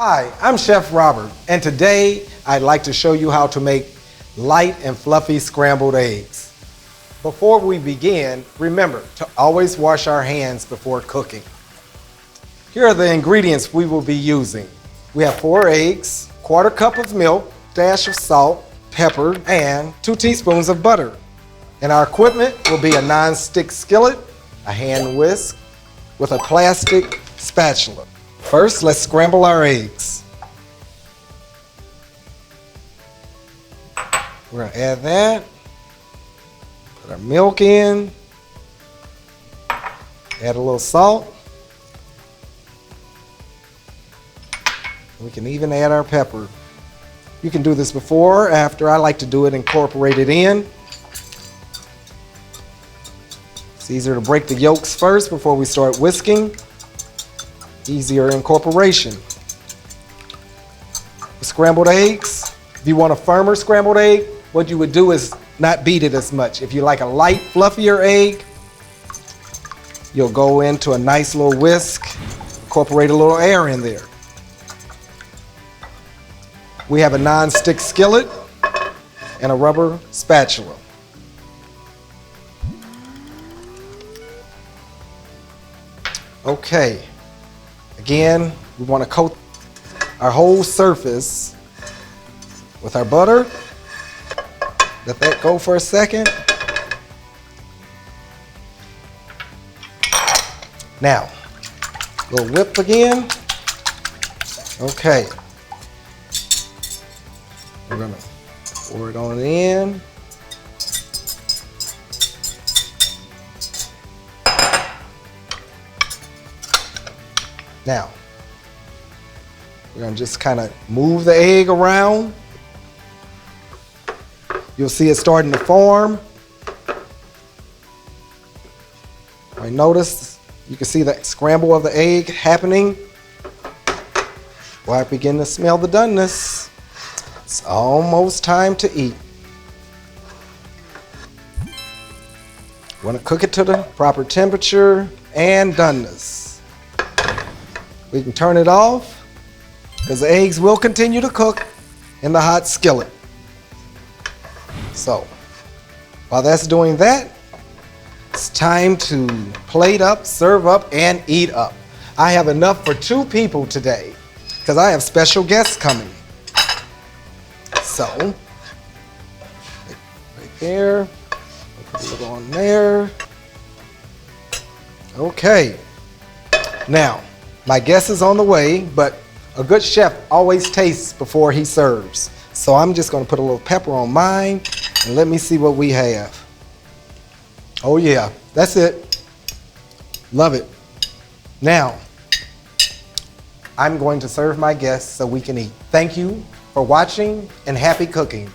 Hi, I'm Chef Robert, and today I'd like to show you how to make light and fluffy scrambled eggs. Before we begin, remember to always wash our hands before cooking. Here are the ingredients we will be using. We have 4 eggs, 1/4 cup of milk, dash of salt, pepper, and 2 teaspoons of butter. And our equipment will be a non-stick skillet, a hand whisk, with a plastic spatula. First, let's scramble our eggs. We're gonna add that. Put our milk in. Add a little salt. We can even add our pepper. You can do this before or after. I like to do it incorporated in. It's easier to break the yolks first before we start whisking. Easier incorporation. The scrambled eggs, if you want a firmer scrambled egg, what you would do is not beat it as much. If you like a light, fluffier egg, you'll go into a nice little whisk, incorporate a little air in there. We have a non-stick skillet and a rubber spatula. Okay. Again, we want to coat our whole surface with our butter. Let that go for a second. Now, a little whip again. Okay. We're going to pour it on in. Now, we're going to just kind of move the egg around. You'll see it starting to form. I notice you can see the scramble of the egg happening. Well, I begin to smell the doneness. It's almost time to eat. Want to cook it to the proper temperature and doneness. We can turn it off because the eggs will continue to cook in the hot skillet. So, while that's doing that, it's time to plate up, serve up, and eat up. I have enough for 2 people today because I have special guests coming. So, right there, put a little on there. Okay, now, my guest is on the way, but a good chef always tastes before he serves. So I'm just going to put a little pepper on mine, and let me see what we have. Oh yeah, that's it. Love it. Now, I'm going to serve my guests so we can eat. Thank you for watching, and happy cooking.